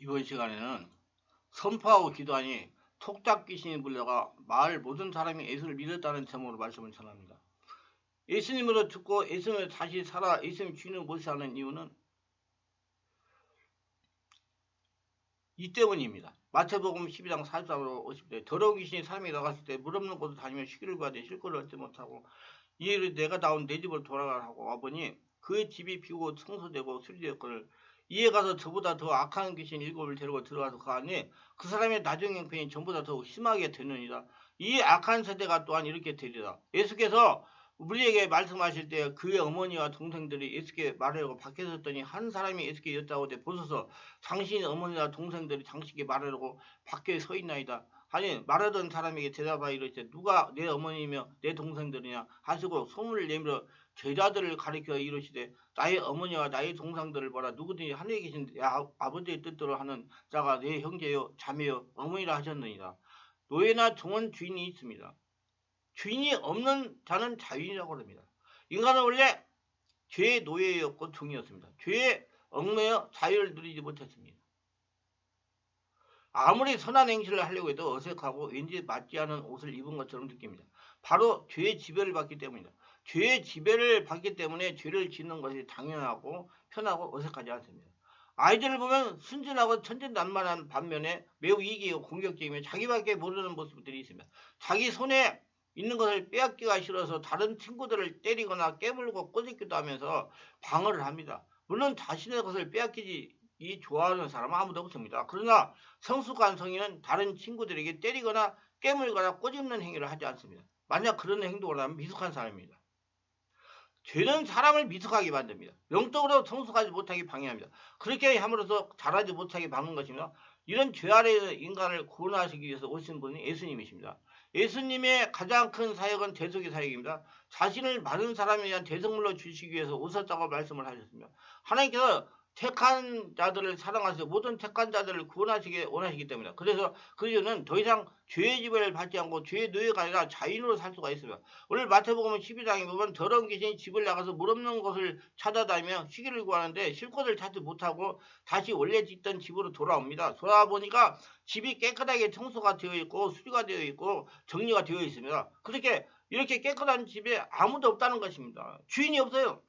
이번 시간에는 선포하고 기도하니 톡딱 귀신이 불려가 마을 모든 사람이 예수를 믿었다는 제목으로 말씀을 전합니다. 예수님으로 듣고 예수님을 다시 살아 예수님 주인을 모시하는 이유는 이 때문입니다. 마태복음 12장 43으로 50대 더러운 귀신이 사람이 나갔을 때 물 없는 곳을 다니며 쉬기를 구하되 쉴 것을 얻지 못하고 이에 내가 나온 내 집으로 돌아가라고 와보니 그의 집이 비고 청소되고 수리되었거늘 이에 가서 저보다 더 악한 귀신 7을 데리고 들어가서 그 안에 그 사람의 나중 형편이 전보다 더욱 심하게 되느니라. 이 악한 세대가 또한 이렇게 되리라. 예수께서 우리에게 말씀하실 때 그의 어머니와 동생들이 예수께 말하려고 밖에 섰더니 한 사람이 예수께 여짜오되 보소서 당신의 어머니와 동생들이 당신께 말하려고 밖에 서 있나이다. 아니 말하던 사람에게 대답하여 이르시되 누가 내 어머니며 내 동생들이냐 하시고 소문을 내밀어 제자들을 가리켜 이르시되 나의 어머니와 나의 동생들을 보라. 누구든지 하늘에 계신 내 아버지의 뜻대로 하는 자가 내 형제요 자매요 어머니라 하셨느니라. 노예나 종은 주인이 있습니다. 주인이 없는 자는 자유인이라고 합니다. 인간은 원래 죄의 노예였고 종이었습니다. 죄에 얽매여 자유를 누리지 못했습니다. 아무리 선한 행실을 하려고 해도 어색하고 왠지 맞지 않은 옷을 입은 것처럼 느낍니다. 바로 죄의 지배를 받기 때문입니다. 죄의 지배를 받기 때문에 죄를 짓는 것이 당연하고 편하고 어색하지 않습니다. 아이들을 보면 순진하고 천진난만한 반면에 매우 이기고 공격적이며 자기밖에 모르는 모습들이 있습니다. 자기 손에 있는 것을 빼앗기가 싫어서 다른 친구들을 때리거나 깨물고 꼬집기도 하면서 방어를 합니다. 물론 자신의 것을 빼앗기지 좋아하는 사람은 아무도 없습니다. 그러나 성숙한 성인은 다른 친구들에게 때리거나 깨물거나 꼬집는 행위를 하지 않습니다. 만약 그런 행동을 하면 미숙한 사람입니다. 죄는 사람을 미숙하게 만듭니다. 영적으로 성숙하지 못하게 방해합니다. 그렇게 함으로써 자라지 못하게 막는 것입니다. 이런 죄 아래 인간을 구원하시기 위해서 오신 분이 예수님이십니다. 예수님의 가장 큰 사역은 대속의 사역입니다. 자신을 많은 사람에 대한 대속물로 주시기 위해서 오셨다고 말씀을 하셨습니다. 하나님께서 택한 자들을 사랑하시고 모든 택한 자들을 구원하시기 원하시기 때문이다. 그래서 그 이유는 더 이상 죄의 지배를 받지 않고 죄의 노예가 아니라 자인으로 살 수가 있습니다. 오늘 마태복음 12장에 보면 더러운 귀신이 집을 나가서 물 없는 곳을 찾아다니며 쉬기를 구하는데 쉴 곳을 찾지 못하고 다시 원래 짓던 집으로 돌아옵니다. 돌아보니까 집이 깨끗하게 청소가 되어 있고 수리가 되어 있고 정리가 되어 있습니다. 그렇게 이렇게 깨끗한 집에 아무도 없다는 것입니다. 주인이 없어요.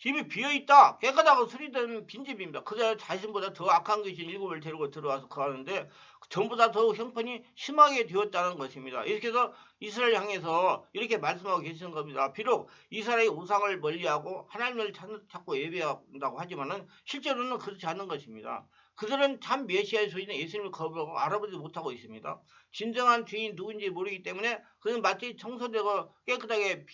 집이 비어있다. 깨끗하고 수리된 빈집입니다. 그자 자신보다 더 악한 귀신 7을 데리고 들어와서 거하는데 전보다 더 형편이 심하게 되었다는 것입니다. 이렇게 해서 이스라엘 향해서 이렇게 말씀하고 계시는 겁니다. 비록 이스라엘의 우상을 멀리하고 하나님을 찾고 예배한다고 하지만 실제로는 그렇지 않는 것입니다. 그들은 참 메시아의 소리는 예수님을 거부하고 알아보지 못하고 있습니다. 진정한 주인이 누군지 모르기 때문에 그는 마치 청소되고 깨끗하게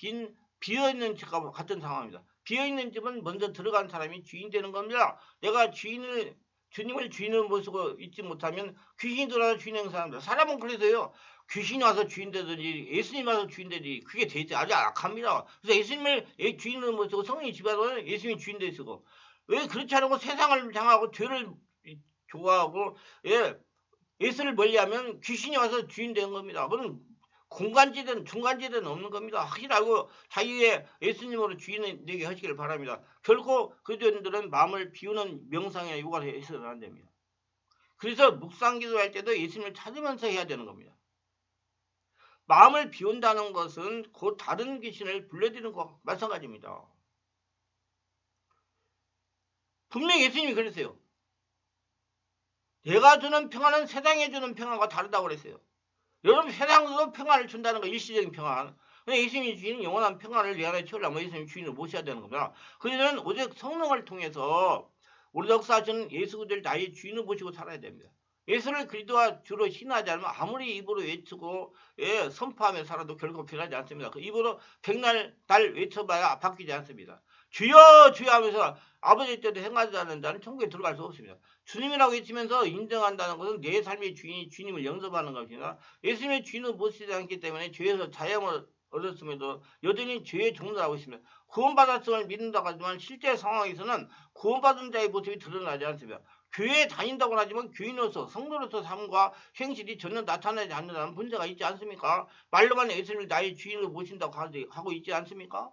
비어있는 집과 같은 상황입니다. 비어있는 집은 먼저 들어간 사람이 주인 되는 겁니다. 내가 주님을 주인으로 모시고 있지 못하면 귀신이 들어와서 주인 되는 사람들. 사람은 그래서요. 귀신이 와서 주인 되든지 예수님 와서 주인 되든지 그게 되지 아주 악합니다. 그래서 예수님을 주인으로 모시고 성령이 집에서 예수님이 주인 되시고 왜 그렇지 않고 세상을 향하고 죄를 좋아하고 예수를 멀리하면 귀신이 와서 주인 되는 겁니다. 그건 공간지든 중간지든 없는 겁니다. 확실하고 자기의 예수님으로 주인이 되게 하시기를 바랍니다. 결코 그들은 마음을 비우는 명상이나 요가를 해서는 안 됩니다. 그래서 묵상 기도할 때도 예수님을 찾으면서 해야 되는 겁니다. 마음을 비운다는 것은 곧 다른 귀신을 불러들이는 것과 마찬가지입니다. 분명히 예수님이 그랬어요. 내가 주는 평안은 세상에 주는 평안과 다르다고 그랬어요. 여러분 세상도 평안을 준다는 거 일시적인 평안. 근데 예수님이 주시는 영원한 평안을 내 안에 채우려면 예수님 주인을 모셔야 되는 겁니다. 그들은 오직 성령을 통해서 우리 역사하시는 예수 그들 나의 주인을 모시고 살아야 됩니다. 예수를 그리스도와 주로 신하지 않으면 아무리 입으로 외치고 선포하며 살아도 결코 변하지 않습니다. 그 입으로 백날 달 외쳐봐야 바뀌지 않습니다. 주여 주여 하면서 아버지 뜻대로 행하지 않는 자는 천국에 들어갈 수 없습니다. 주님이라고 외치면서 인정한다는 것은 내 삶의 주인이 주님을 영접하는 것입니다. 예수님의 주인을 모시지 않기 때문에 죄에서 자유함을 얻었음에도 여전히 죄의 종로하고 있습니다. 구원받았음을 믿는다고 하지만 실제 상황에서는 구원받은 자의 모습이 드러나지 않습니다. 교회에 다닌다고 하지만 교인으로서 성도로서 삶과 행실이 전혀 나타나지 않는다는 문제가 있지 않습니까? 말로만 예수님을 나의 주인으로 모신다고 하고 있지 않습니까?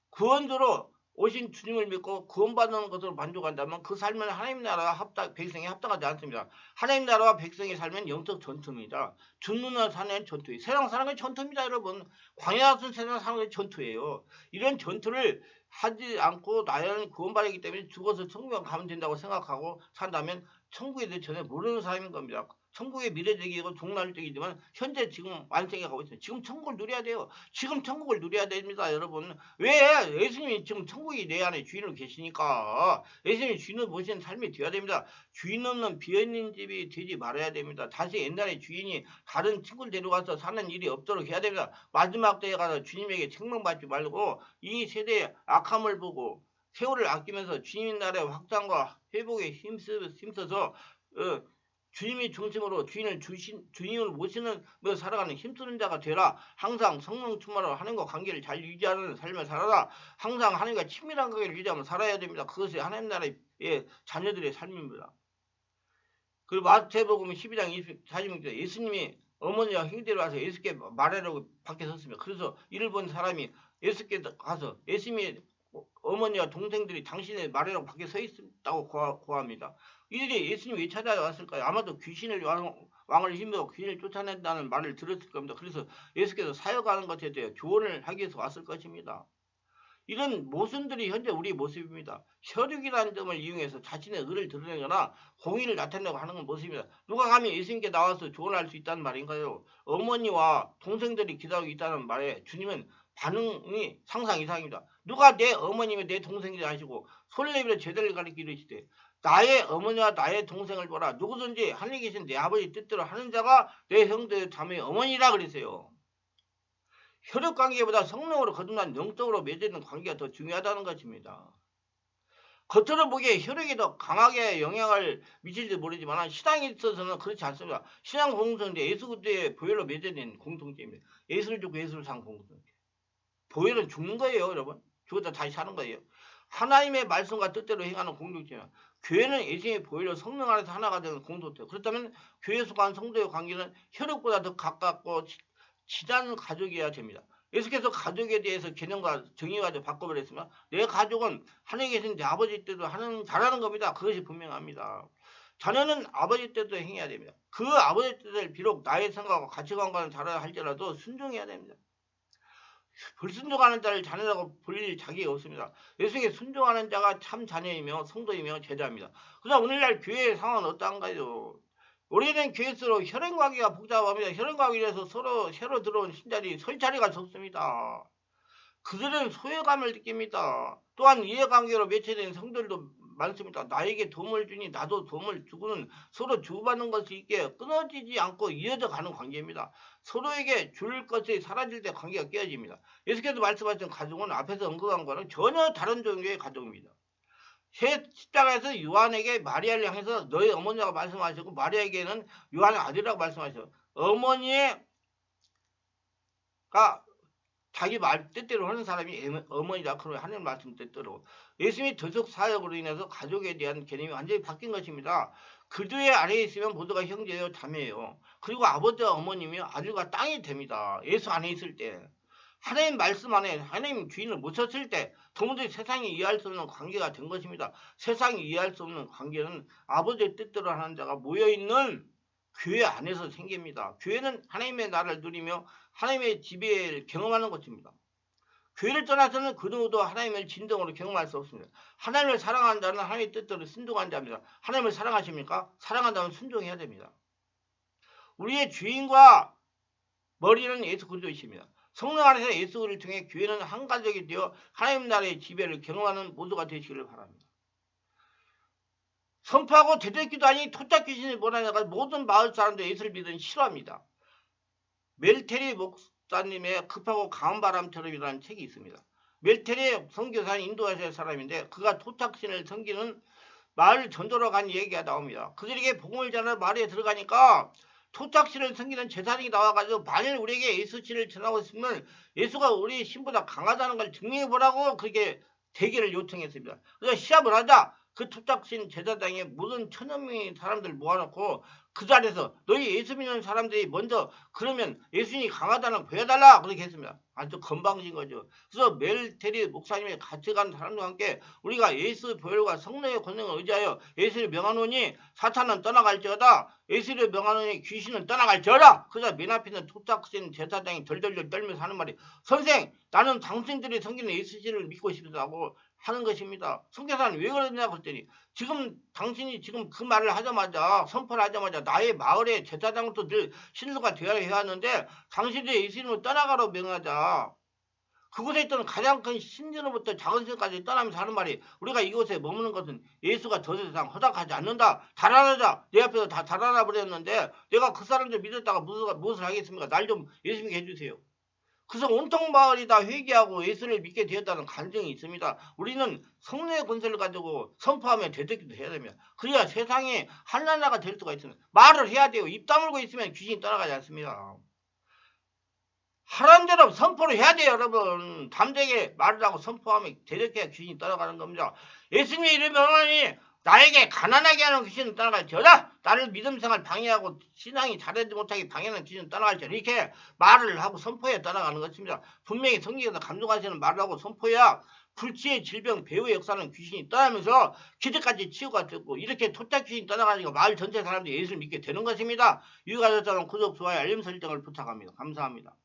구원주로 오신 주님을 믿고 구원받는 것으로 만족한다면 그 삶은 하나님 나라와 백성이 합당하지 않습니다. 하나님 나라와 백성의 삶은 영적 전투입니다. 죽는 사는 전투예요. 세상 사는 게 전투입니다, 여러분. 광야 같은 세상 사는 게 전투예요. 이런 전투를 하지 않고 나는 구원받았기 때문에 죽어서 천국에 가면 된다고 생각하고 산다면 천국에 대해 전혀 모르는 사람인 겁니다. 천국의 미래적이고 종말적이지만 현재 지금 완성해 가고 있어요. 지금 천국을 누려야 돼요. 지금 천국을 누려야 됩니다, 여러분. 왜? 예수님이 지금 천국이 내 안에 주인으로 계시니까 예수님이 주인을 모시는 삶이 되어야 됩니다. 주인 없는 비어있는 집이 되지 말아야 됩니다. 다시 옛날에 주인이 다른 친구를 데려가서 사는 일이 없도록 해야 됩니다. 마지막 때에 가서 주님에게 책망받지 말고 이 세대의 악함을 보고 세월을 아끼면서 주님 나라의 확장과 회복에 힘써서 주님이 중심으로 주님을 모시는 살아가는 힘쓰는 자가 되라. 항상 성령 충만으로 하나님과 관계를 잘 유지하는 삶을 살아라. 항상 하나님과 친밀한 관계를 유지하며 살아야 됩니다. 그것이 하나님 나라의 자녀들의 삶입니다. 그리고 마태복음 12장 46절 예수님이 어머니와 형제를 와서 예수께 말하라고 밖에 섰습니다. 그래서 이를 본 사람이 예수께 가서 예수님이 어머니와 동생들이 당신의 말이라고 밖에 서 있다고 고합니다. 이들이 예수님 왜 찾아왔을까요? 아마도 왕을 힘입어 귀신을 쫓아낸다는 말을 들었을 겁니다. 그래서 예수께서 사역하는 것에 대해 조언을 하기 위해서 왔을 것입니다. 이런 모순들이 현재 우리의 모습입니다. 혈육이라는 점을 이용해서 자신의 의를 드러내거나 공의를 나타내려고 하는 모습입니다. 누가 감히 예수님께 나와서 조언할 수 있다는 말인가요? 어머니와 동생들이 기다리고 있다는 말에 주님은 반응이 상상 이상입니다. 누가 내 어머님이 내 동생이라 하시고 손레비로 제대로 가리키려 하시되 나의 어머니와 나의 동생을 보라. 누구든지 하늘에 계신 내 아버지 뜻대로 하는 자가 내 형제 자매의 어머니라 그랬어요. 혈육관계보다 성령으로 거듭난 영적으로 맺어있는 관계가 더 중요하다는 것입니다. 겉으로 보기에 혈육이 더 강하게 영향을 미칠지 모르지만 신앙에 있어서는 그렇지 않습니다. 신앙 공동체인데 예수 그리스도의 보혈로 맺어진 공동체입니다. 예수를 죽고 예수를 산 공동체. 보혈은 죽는 거예요, 여러분. 죽었다 다시 사는 거예요. 하나님의 말씀과 뜻대로 행하는 공동체입니다. 교회는 예수님의 보혈로 성령 안에서 하나가 되는 공동체. 그렇다면 교회 속한 성도의 관계는 혈육보다 더 가깝고 친한 가족이어야 됩니다. 예수께서 가족에 대해서 개념과 정의가 바꿔버렸으면 내 가족은 하늘에 계신 내 아버지 뜻대로 잘하는 겁니다. 그것이 분명합니다. 자녀는 아버지 뜻대로 행해야 됩니다. 그 아버지 뜻을 비록 나의 생각과 가치관과는 다르다 할지라도 순종해야 됩니다. 불순종하는 자를 자녀라고 불릴 자격이 없습니다. 예수님께 순종하는 자가 참 자녀이며 성도이며 제자입니다. 그러나 오늘날 교회의 상황은 어떠한가요? 우리는 교회수록 혈연관계가 복잡합니다. 혈연관계에서 서로 새로 들어온 신자들이 설 자리가 적습니다. 그들은 소외감을 느낍니다. 또한 이해관계로 맺혀진 성들도 많습니다. 나에게 도움을 주니 나도 도움을 주고는 서로 주고받는 것이 있게 끊어지지 않고 이어져 가는 관계입니다. 서로에게 줄 것이 사라질 때 관계가 깨어집니다. 예수께서 말씀하신 가족은 앞에서 언급한 것과는 전혀 다른 종류의 가족입니다. 십자가에서 요한에게 마리아를 향해서 너의 어머니라고 말씀하시고 마리아에게는 요한의 아들이라고 말씀하셨어요. 어머니가 자기 말 뜻대로 하는 사람이 어머니다. 그런 하나님 말씀 뜻대로. 예수님이 도적 사역으로 인해서 가족에 대한 개념이 완전히 바뀐 것입니다. 그들의 아래에 있으면 모두가 형제예요, 자매예요. 그리고 아버지와 어머님이 아들과 땅이 됩니다. 예수 안에 있을 때. 하나님 말씀 안에 하나님 주인을 모셨을 때 도무지 세상이 이해할 수 없는 관계가 된 것입니다. 세상이 이해할 수 없는 관계는 아버지의 뜻대로 하는 자가 모여있는 교회 안에서 생깁니다. 교회는 하나님의 나라를 누리며 하나님의 지배를 경험하는 것입니다. 교회를 떠나서는 그 누구도 하나님을 진정으로 경험할 수 없습니다. 하나님을 사랑하는 자는 하나님의 뜻대로 순종한 자입니다. 하나님을 사랑하십니까? 사랑한다면 순종해야 됩니다. 우리의 주인과 머리는 예수 그리스도이십니다. 성령 안에서 예수 그리스도를 통해 교회는 한 가족이 되어 하나님 나라의 지배를 경험하는 모두가 되시기를 바랍니다. 선포하고 대들기도 하니 토착 귀신을 몰아내가 모든 마을 사람들 예수를 믿으니 싫어합니다. 멜테리 목사님의 급하고 강한 바람처럼이라는 책이 있습니다. 멜테리 선교사는 인도아시아 사람인데 그가 토착신을 섬기는 마을 전도로 간 얘기가 나옵니다. 그들에게 복음을 전하는 마을에 들어가니까 토착신을 섬기는 제사장이 나와가지고 만일 우리에게 예수신을 전하고 있으면 예수가 우리 신보다 강하다는 걸 증명해보라고 그렇게 대기를 요청했습니다. 그래서 시합을 하자 그 토착신 제사장에 모든 천여명의 사람들 모아놓고 그 자리에서 너희 예수 믿는 사람들이 먼저 그러면 예수님이 강하다는 거 보여달라 그렇게 했습니다. 아주 건방진 거죠. 그래서 멜테리 목사님이 같이 간 사람들과 함께 우리가 예수 보혈과 성령의 권능을 의지하여 예수를 명하노니 사탄은 떠나갈지어다. 예수를 명하노니 귀신은 떠나갈지어다. 그래서 맨 앞에 있는 토착신 제사장이 덜덜덜 떨면서 하는 말이 선생 나는 당신들이 섬기는 예수를 믿고 싶다고 하는 것입니다. 선교사는 왜 그러냐고 그랬더니 지금 당신이 지금 그 말을 하자마자 선포를 하자마자 나의 마을에 제사장도 늘 신도가 되어야 해야 하는데 당신들이 예수님을 떠나가라고 명하자. 그곳에 있던 가장 큰 신전으로부터 작은 신까지 떠나면서 하는 말이 우리가 이곳에 머무는 것은 예수가 더 이상 허락하지 않는다. 달아나자. 내 앞에서 다 달아나 버렸는데 내가 그 사람들 믿었다가 무엇을 하겠습니까? 날 좀 예수 믿게 해주세요. 그래서 온통 마을이 다 회개하고 예수를 믿게 되었다는 간증이 있습니다. 우리는 성령의 권세를 가지고 선포하며 되새기도 해야 됩니다. 그래야 세상에 한나라가 될 수가 있습니다. 말을 해야 돼요. 입 다물고 있으면 귀신이 떠나가지 않습니다. 하라는 대로 선포를 해야 돼요, 여러분. 담대하게 말을 하고 선포하면 되새겨야 귀신이 떠나가는 겁니다. 예수님의 이름을 하니 나에게 가난하게 하는 귀신은 떠나갈지어다. 나를 믿음 생활 방해하고 신앙이 잘하지 못하게 방해하는 귀신은 떠나갈지어다. 이렇게 말을 하고 선포해야 떠나가는 것입니다. 분명히 성경에서 감동하시는 말을 하고 선포해야 불치의 질병 배후의 역사는 귀신이 떠나면서 기대까지 치유가 되고 이렇게 토착 귀신이 떠나가니까 마을 전체 사람들이 예수를 믿게 되는 것입니다. 유익하셨다면 구독, 좋아요, 알림 설정을 부탁합니다. 감사합니다.